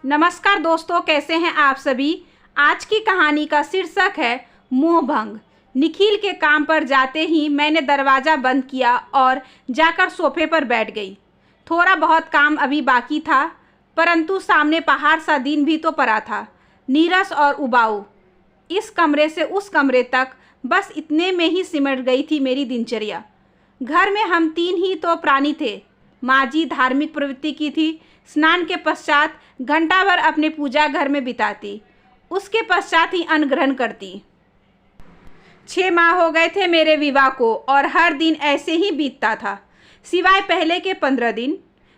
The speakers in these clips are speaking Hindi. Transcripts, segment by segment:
नमस्कार दोस्तों, कैसे हैं आप सभी। आज की कहानी का शीर्षक है मोहभंग। निखिल के काम पर जाते ही मैंने दरवाज़ा बंद किया और जाकर सोफे पर बैठ गई। थोड़ा बहुत काम अभी बाकी था, परंतु सामने पहाड़ सा दिन भी तो पड़ा था, नीरस और उबाऊ। इस कमरे से उस कमरे तक बस इतने में ही सिमट गई थी मेरी दिनचर्या। घर में हम तीन ही तो प्राणी थे। माँ जी धार्मिक प्रवृत्ति की थी। स्नान के पश्चात घंटा भर अपने पूजा घर में बिताती, उसके पश्चात ही अन्न ग्रहण करती। 6 माह हो गए थे मेरे विवाह को और हर दिन ऐसे ही बीतता था, सिवाय पहले के 15 दिन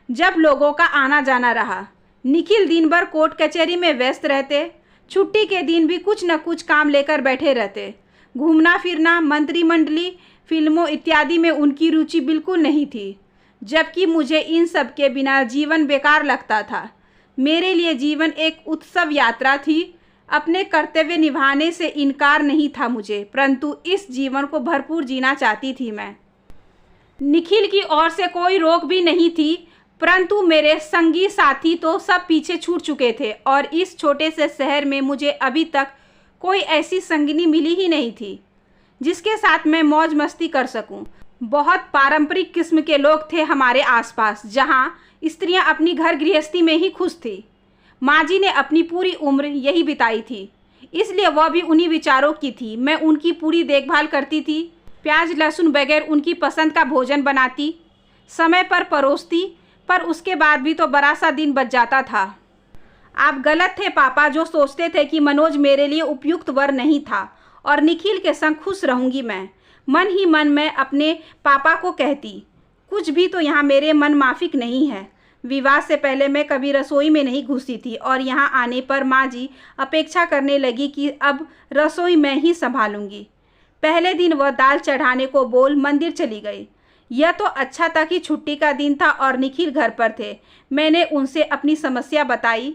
जब लोगों का आना जाना रहा। निखिल दिन भर कोर्ट कचहरी में व्यस्त रहते, छुट्टी के दिन भी कुछ न कुछ काम लेकर बैठे रहते। घूमना फिरना, मंत्रिमंडली, फिल्मों इत्यादि में उनकी रुचि बिल्कुल नहीं थी, जबकि मुझे इन सब के बिना जीवन बेकार लगता था। मेरे लिए जीवन एक उत्सव यात्रा थी। अपने कर्तव्य निभाने से इनकार नहीं था मुझे, परंतु इस जीवन को भरपूर जीना चाहती थी मैं। निखिल की ओर से कोई रोक भी नहीं थी, परंतु मेरे संगी साथी तो सब पीछे छूट चुके थे और इस छोटे से शहर में मुझे अभी तक कोई ऐसी संगिनी मिली ही नहीं थी जिसके साथ मैं मौज मस्ती कर सकूं। बहुत पारंपरिक किस्म के लोग थे हमारे आसपास, जहां स्त्रियां अपनी घर गृहस्थी में ही खुश थी। माँ जी ने अपनी पूरी उम्र यही बिताई थी, इसलिए वह भी उन्हीं विचारों की थी। मैं उनकी पूरी देखभाल करती थी, प्याज लहसुन बगैर उनकी पसंद का भोजन बनाती, समय पर परोसती, पर उसके बाद भी तो बड़ा सा दिन बच जाता था। आप गलत थे पापा जो सोचते थे कि मनोज मेरे लिए उपयुक्त वर नहीं था और निखिल के संग खुश रहूंगी मैं। मन ही मन में अपने पापा को कहती, कुछ भी तो यहाँ मेरे मन माफिक नहीं है। विवाह से पहले मैं कभी रसोई में नहीं घुसी थी और यहाँ आने पर माँ जी अपेक्षा करने लगी कि अब रसोई मैं ही संभालूंगी। पहले दिन वह दाल चढ़ाने को बोल मंदिर चली गई। यह तो अच्छा था कि छुट्टी का दिन था और निखिल घर पर थे। मैंने उनसे अपनी समस्या बताई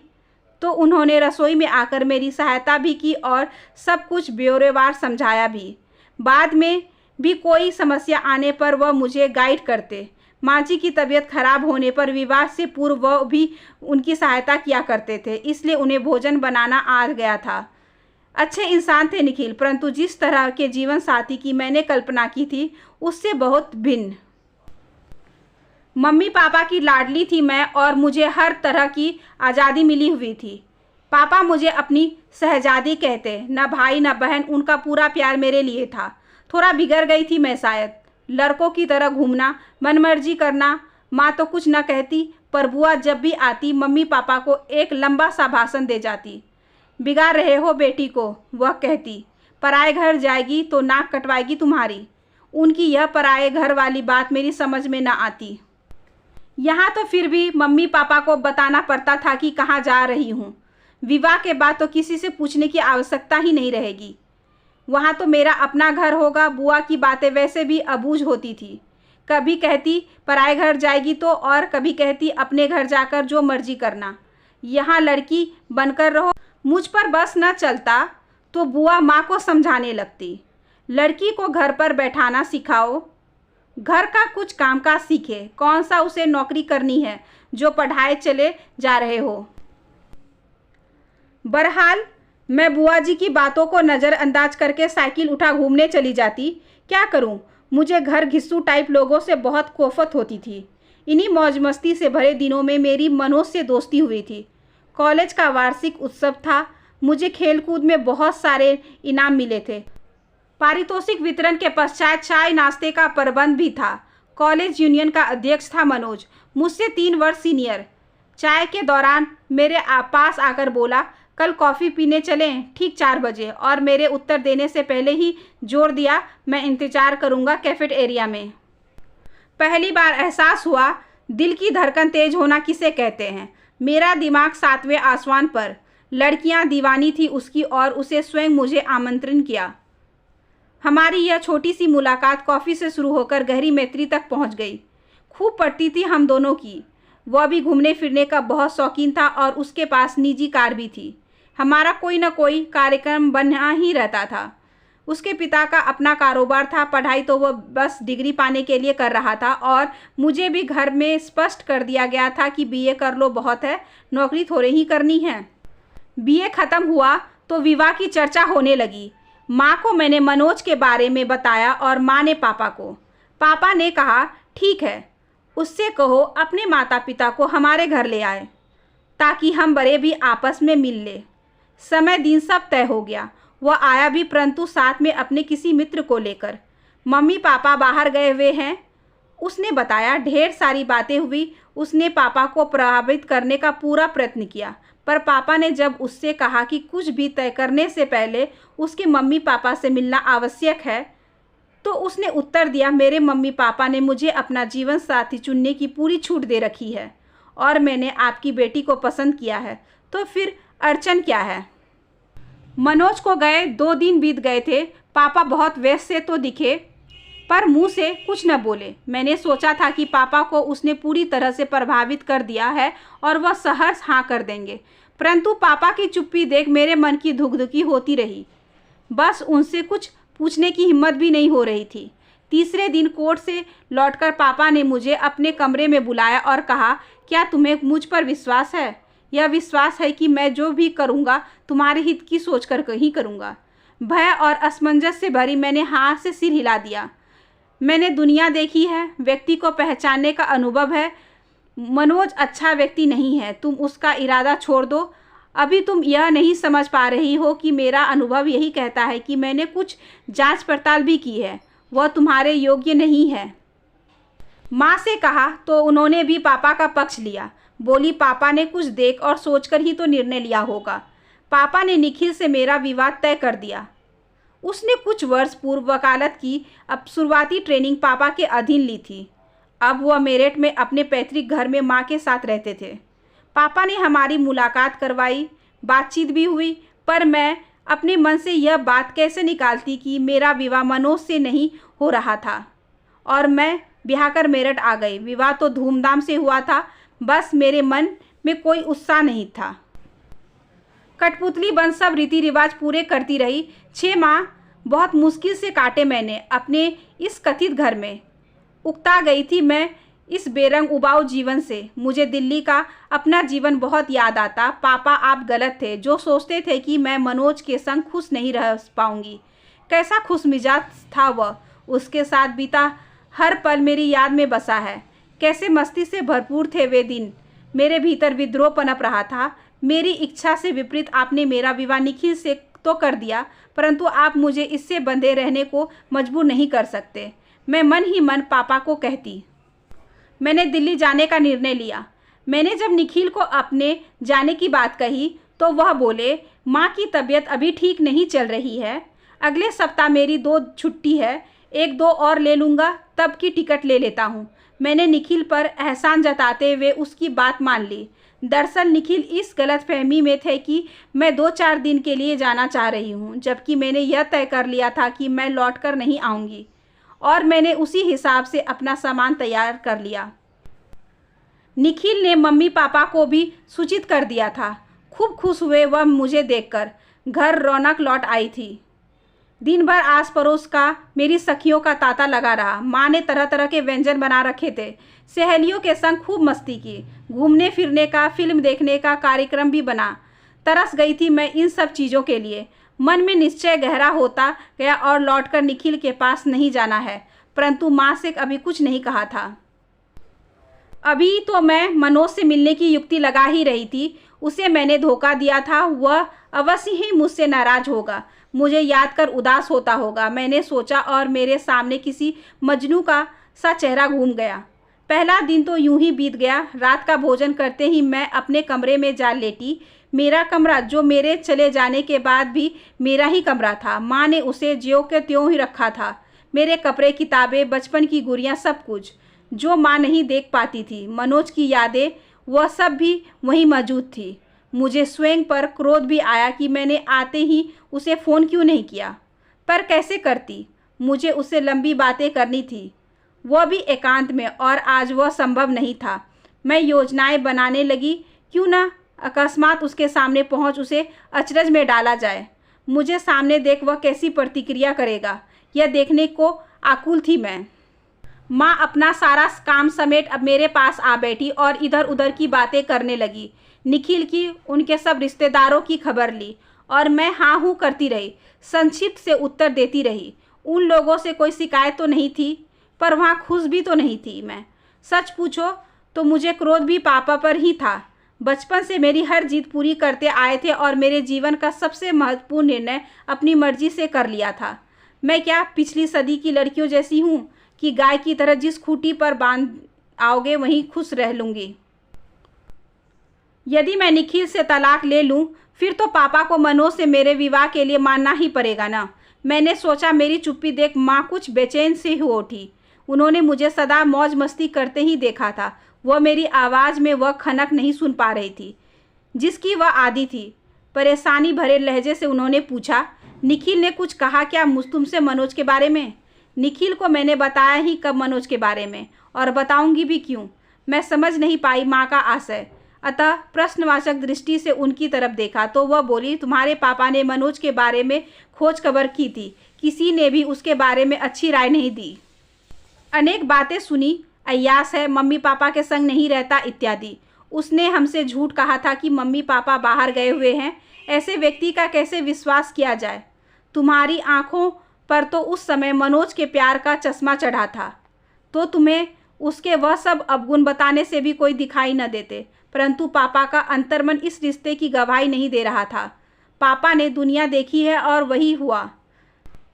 तो उन्होंने रसोई में आकर मेरी सहायता भी की और सब कुछ ब्यौरेवार समझाया भी। बाद में भी कोई समस्या आने पर वह मुझे गाइड करते। माँ जी की तबीयत खराब होने पर विवाह से पूर्व वह भी उनकी सहायता किया करते थे, इसलिए उन्हें भोजन बनाना आ गया था। अच्छे इंसान थे निखिल, परंतु जिस तरह के जीवन साथी की मैंने कल्पना की थी उससे बहुत भिन्न। मम्मी पापा की लाडली थी मैं और मुझे हर तरह की आज़ादी मिली हुई थी। पापा मुझे अपनी शहजादी कहते, न भाई न बहन, उनका पूरा प्यार मेरे लिए था। थोड़ा बिगड़ गई थी मैं शायद, लड़कों की तरह घूमना, मनमर्जी करना। माँ तो कुछ न कहती, पर बुआ जब भी आती मम्मी पापा को एक लंबा सा भाषण दे जाती। बिगाड़ रहे हो बेटी को, वह कहती, पराए घर जाएगी तो नाक कटवाएगी तुम्हारी। उनकी यह पराए घर वाली बात मेरी समझ में न आती। यहाँ तो फिर भी मम्मी पापा को बताना पड़ता था कि कहाँ जा रही हूँ। विवाह के बाद तो किसी से पूछने की आवश्यकता ही नहीं रहेगी। वहाँ तो मेरा अपना घर होगा। बुआ की बातें वैसे भी अबूझ होती थी। कभी कहती पराए घर जाएगी तो, और कभी कहती अपने घर जाकर जो मर्जी करना, यहाँ लड़की बनकर रहो। मुझ पर बस न चलता तो बुआ माँ को समझाने लगती, लड़की को घर पर बैठाना सिखाओ, घर का कुछ कामकाज सीखे, कौन सा उसे नौकरी करनी है जो पढ़ाए चले जा रहे हो। बहरहाल मैं बुआ जी की बातों को नज़रअंदाज करके साइकिल उठा घूमने चली जाती। क्या करूं, मुझे घर घिस्सू टाइप लोगों से बहुत कोफत होती थी। इन्हीं मौज मस्ती से भरे दिनों में मेरी मनोज से दोस्ती हुई थी। कॉलेज का वार्षिक उत्सव था। मुझे खेलकूद में बहुत सारे इनाम मिले थे। पारितोषिक वितरण के पश्चात चाय नाश्ते का प्रबंध भी था। कॉलेज यूनियन का अध्यक्ष था मनोज, मुझसे 3 वर्ष सीनियर। चाय के दौरान मेरे पास आकर बोला, कल कॉफ़ी पीने चलें ठीक 4 बजे, और मेरे उत्तर देने से पहले ही जोर दिया, मैं इंतज़ार करूंगा कैफेट एरिया में। पहली बार एहसास हुआ दिल की धड़कन तेज होना किसे कहते हैं। मेरा दिमाग 7वें आसमान पर। लड़कियां दीवानी थी उसकी और उसे स्वयं मुझे आमंत्रण किया। हमारी यह छोटी सी मुलाकात कॉफ़ी से शुरू होकर गहरी मैत्री तक पहुंच गई। खूब पड़ती थी हम दोनों की। वह भी घूमने फिरने का बहुत शौकीन था और उसके पास निजी कार भी थी। हमारा कोई न कोई कार्यक्रम बना ही रहता था। उसके पिता का अपना कारोबार था। पढ़ाई तो वो बस डिग्री पाने के लिए कर रहा था और मुझे भी घर में स्पष्ट कर दिया गया था कि बीए कर लो, बहुत है, नौकरी थोड़े ही करनी है। बीए ख़त्म हुआ तो विवाह की चर्चा होने लगी। माँ को मैंने मनोज के बारे में बताया और माँ ने पापा को। पापा ने कहा ठीक है, उससे कहो अपने माता पिता को हमारे घर ले आए ताकि हम बड़े भी आपस में मिल ले। समय दिन सब तय हो गया। वह आया भी, परंतु साथ में अपने किसी मित्र को लेकर। मम्मी पापा बाहर गए हुए हैं, उसने बताया। ढेर सारी बातें हुई। उसने पापा को प्रभावित करने का पूरा प्रयत्न किया, पर पापा ने जब उससे कहा कि कुछ भी तय करने से पहले उसके मम्मी पापा से मिलना आवश्यक है, तो उसने उत्तर दिया, मेरे मम्मी पापा ने मुझे अपना जीवन साथी चुनने की पूरी छूट दे रखी है और मैंने आपकी बेटी को पसंद किया है, तो फिर अड़चन क्या है। मनोज को गए 2 दिन बीत गए थे। पापा बहुत व्यस्त से तो दिखे, पर मुंह से कुछ न बोले। मैंने सोचा था कि पापा को उसने पूरी तरह से प्रभावित कर दिया है और वह सहर्ष हाँ कर देंगे, परंतु पापा की चुप्पी देख मेरे मन की धुकधुकी होती रही। बस उनसे कुछ पूछने की हिम्मत भी नहीं हो रही थी। तीसरे दिन कोर्ट से लौटकर पापा ने मुझे अपने कमरे में बुलाया और कहा, क्या तुम्हें मुझ पर विश्वास है? यह विश्वास है कि मैं जो भी करूँगा तुम्हारे हित की सोचकर ही करूँगा। भय और असमंजस से भरी मैंने हाँ से सिर हिला दिया। मैंने दुनिया देखी है, व्यक्ति को पहचानने का अनुभव है। मनोज अच्छा व्यक्ति नहीं है, तुम उसका इरादा छोड़ दो। अभी तुम यह नहीं समझ पा रही हो कि मेरा अनुभव यही कहता है कि मैंने कुछ जांच पड़ताल भी की है, वह तुम्हारे योग्य नहीं है। माँ से कहा तो उन्होंने भी पापा का पक्ष लिया। बोली, पापा ने कुछ देख और सोचकर ही तो निर्णय लिया होगा। पापा ने निखिल से मेरा विवाह तय कर दिया। उसने कुछ वर्ष पूर्व वकालत की अब शुरुआती ट्रेनिंग पापा के अधीन ली थी। अब वह मेरठ में अपने पैतृक घर में माँ के साथ रहते थे। पापा ने हमारी मुलाकात करवाई, बातचीत भी हुई, पर मैं अपने मन से यह बात कैसे निकालती कि मेरा विवाह मनोज से नहीं हो रहा था और मैं ब्याह कर मेरठ आ गई। विवाह तो धूमधाम से हुआ था, बस मेरे मन में कोई उत्साह नहीं था। कठपुतली बन सब रीति रिवाज पूरे करती रही। 6 माह बहुत मुश्किल से काटे मैंने अपने इस कथित घर में। उकता गई थी मैं इस बेरंग उबाऊ जीवन से। मुझे दिल्ली का अपना जीवन बहुत याद आता। पापा आप गलत थे जो सोचते थे कि मैं मनोज के संग खुश नहीं रह पाऊंगी। कैसा खुश मिजाज था वह, उसके साथ बीता हर पल मेरी याद में बसा है। कैसे मस्ती से भरपूर थे वे दिन। मेरे भीतर विद्रोह पनप रहा था। मेरी इच्छा से विपरीत आपने मेरा विवाह निखिल से तो कर दिया, परंतु आप मुझे इससे बंधे रहने को मजबूर नहीं कर सकते। मैं मन ही मन पापा को कहती। मैंने दिल्ली जाने का निर्णय लिया। मैंने जब निखिल को अपने जाने की बात कही तो वह बोले, माँ की तबीयत अभी ठीक नहीं चल रही है, अगले सप्ताह मेरी 2 छुट्टी है, 1-2 और ले लूँगा, तब की टिकट ले लेता हूँ। मैंने निखिल पर एहसान जताते हुए उसकी बात मान ली। दरअसल निखिल इस गलतफहमी में थे कि मैं 2-4 दिन के लिए जाना चाह रही हूँ, जबकि मैंने यह तय कर लिया था कि मैं लौटकर नहीं आऊँगी और मैंने उसी हिसाब से अपना सामान तैयार कर लिया। निखिल ने मम्मी पापा को भी सूचित कर दिया था। खूब खुश हुए वह मुझे देखकर। घर रौनक लौट आई थी। दिन भर आस पड़ोस का मेरी सखियों का तांता लगा रहा। माँ ने तरह तरह के व्यंजन बना रखे थे। सहेलियों के संग खूब मस्ती की। घूमने फिरने का, फिल्म देखने का कार्यक्रम भी बना। तरस गई थी मैं इन सब चीज़ों के लिए। मन में निश्चय गहरा होता गया और लौटकर निखिल के पास नहीं जाना है, परंतु माँ से अभी कुछ नहीं कहा था। अभी तो मैं मनोज से मिलने की युक्ति लगा ही रही थी। उसे मैंने धोखा दिया था, वह अवश्य ही मुझसे नाराज होगा, मुझे याद कर उदास होता होगा, मैंने सोचा और मेरे सामने किसी मजनू का सा चेहरा घूम गया। पहला दिन तो यूं ही बीत गया। रात का भोजन करते ही मैं अपने कमरे में जा लेटी। मेरा कमरा जो मेरे चले जाने के बाद भी मेरा ही कमरा था। माँ ने उसे ज्यों के त्यों ही रखा था। मेरे कपड़े, किताबें, बचपन की गुड़ियाँ, सब कुछ जो माँ नहीं देख पाती थी। मनोज की यादें, वह सब भी वहीं मौजूद थी। मुझे स्वयं पर क्रोध भी आया कि मैंने आते ही उसे फ़ोन क्यों नहीं किया, पर कैसे करती। मुझे उससे लंबी बातें करनी थी, वह भी एकांत में, और आज वह संभव नहीं था। मैं योजनाएं बनाने लगी, क्यों ना अकस्मात उसके सामने पहुंच उसे अचरज में डाला जाए। मुझे सामने देख वह कैसी प्रतिक्रिया करेगा, यह देखने को आकुल थी मैं। माँ अपना सारा काम समेट अब मेरे पास आ बैठी और इधर उधर की बातें करने लगी। निखिल की, उनके सब रिश्तेदारों की खबर ली और मैं हाँ हूँ करती रही, संक्षिप्त से उत्तर देती रही। उन लोगों से कोई शिकायत तो नहीं थी, पर वहाँ खुश भी तो नहीं थी मैं। सच पूछो तो मुझे क्रोध भी पापा पर ही था। बचपन से मेरी हर जिद पूरी करते आए थे और मेरे जीवन का सबसे महत्वपूर्ण निर्णय अपनी मर्जी से कर लिया था। मैं क्या पिछली सदी की लड़कियों जैसी हूँ कि गाय की तरह जिस खूंटी पर बांध आओगे वहीं खुश रह लूँगी। यदि मैं निखिल से तलाक ले लूँ फिर तो पापा को मनोज से मेरे विवाह के लिए मानना ही पड़ेगा ना। मैंने सोचा। मेरी चुप्पी देख माँ कुछ बेचैन से हो उठी। उन्होंने मुझे सदा मौज मस्ती करते ही देखा था। वह मेरी आवाज़ में वह खनक नहीं सुन पा रही थी जिसकी वह आदी थी। परेशानी भरे लहजे से उन्होंने पूछा, निखिल ने कुछ कहा क्या तुमसे मनोज के बारे में? निखिल को मैंने बताया ही कब मनोज के बारे में, और बताऊंगी भी क्यों। मैं समझ नहीं पाई माँ का आशय, अतः प्रश्नवाचक दृष्टि से उनकी तरफ देखा तो वह बोली, तुम्हारे पापा ने मनोज के बारे में खोज खबर की थी, किसी ने भी उसके बारे में अच्छी राय नहीं दी। अनेक बातें सुनी, अय्यास है, मम्मी पापा के संग नहीं रहता इत्यादि। उसने हमसे झूठ कहा था कि मम्मी पापा बाहर गए हुए हैं। ऐसे व्यक्ति का कैसे विश्वास किया जाए? तुम्हारी आंखों पर तो उस समय मनोज के प्यार का चश्मा चढ़ा था, तो तुम्हें उसके वह सब अवगुण बताने से भी कोई दिखाई न देते। परंतु पापा का अंतर्मन इस रिश्ते की गवाही नहीं दे रहा था। पापा ने दुनिया देखी है और वही हुआ।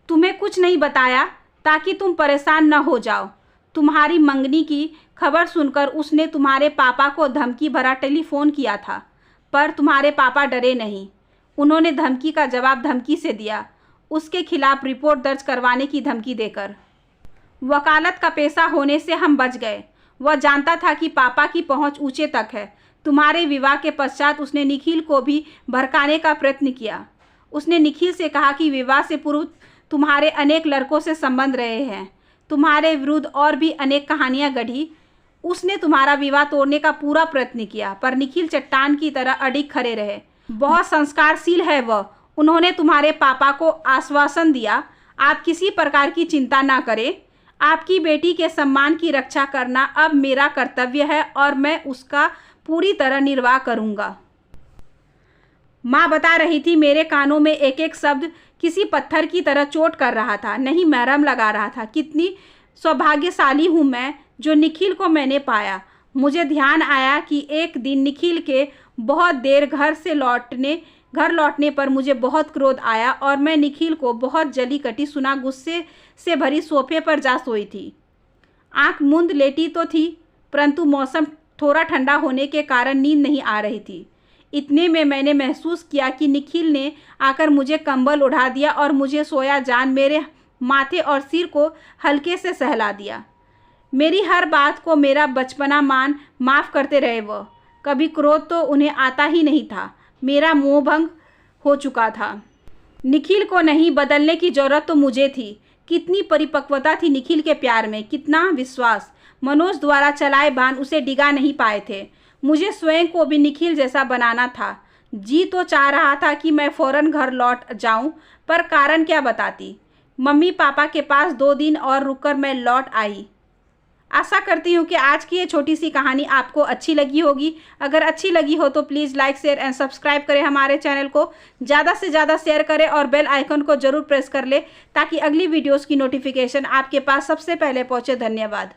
तुम्हें कुछ नहीं बताया ताकि तुम परेशान न हो जाओ। तुम्हारी मंगनी की खबर सुनकर उसने तुम्हारे पापा को धमकी भरा टेलीफोन किया था, पर तुम्हारे पापा डरे नहीं। उन्होंने धमकी का जवाब धमकी से दिया, उसके खिलाफ रिपोर्ट दर्ज करवाने की धमकी देकर। वकालत का पेशा होने से हम बच गए। वह जानता था कि पापा की पहुंच ऊंचे तक है। तुम्हारे विवाह के पश्चात उसने निखिल को भी भड़काने का प्रयत्न किया। उसने निखिल से कहा कि विवाह से पूर्व तुम्हारे अनेक लड़कों से संबंध रहे हैं। तुम्हारे विरुद्ध और भी अनेक कहानियां गढ़ी। उसने तुम्हारा विवाह तोड़ने का पूरा प्रयत्न किया, पर निखिल चट्टान की तरह अडिग खड़े रहे। बहुत संस्कारशील है वह। उन्होंने तुम्हारे पापा को आश्वासन दिया, आप किसी प्रकार की चिंता ना करें, आपकी बेटी के सम्मान की रक्षा करना अब मेरा कर्तव्य है और मैं उसका पूरी तरह निर्वाह करूंगा। माँ बता रही थी। मेरे कानों में एक एक शब्द किसी पत्थर की तरह चोट कर रहा था, नहीं मरहम लगा रहा था। कितनी सौभाग्यशाली हूँ मैं जो निखिल को मैंने पाया। मुझे ध्यान आया कि एक दिन निखिल के बहुत देर घर लौटने पर मुझे बहुत क्रोध आया और मैं निखिल को बहुत जली कटी सुना गुस्से से भरी सोफे पर जा सोई थी। आंख मूंद लेटी तो थी, परंतु मौसम थोड़ा ठंडा होने के कारण नींद नहीं आ रही थी। इतने में मैंने महसूस किया कि निखिल ने आकर मुझे कंबल उड़ा दिया और मुझे सोया जान मेरे माथे और सिर को हल्के से सहला दिया। मेरी हर बात को मेरा बचपना माफ़ करते रहे वह। कभी क्रोध तो उन्हें आता ही नहीं था। मेरा मोह भंग हो चुका था। निखिल को नहीं बदलने की ज़रूरत तो मुझे थी। कितनी परिपक्वता थी निखिल के प्यार में, कितना विश्वास। मनोज द्वारा चलाए बाण उसे डिगा नहीं पाए थे। मुझे स्वयं को भी निखिल जैसा बनाना था। जी तो चाह रहा था कि मैं फ़ौरन घर लौट जाऊं, पर कारण क्या बताती। मम्मी पापा के पास 2 दिन और रुककर मैं लौट आई। आशा करती हूँ कि आज की ये छोटी सी कहानी आपको अच्छी लगी होगी। अगर अच्छी लगी हो तो please like share and subscribe करें हमारे चैनल को। ज़्यादा से ज़्यादा शेयर करें और बेल आइकन को ज़रूर प्रेस कर ले ताकि अगली वीडियोस की नोटिफिकेशन आपके पास सबसे पहले पहुँचे। धन्यवाद।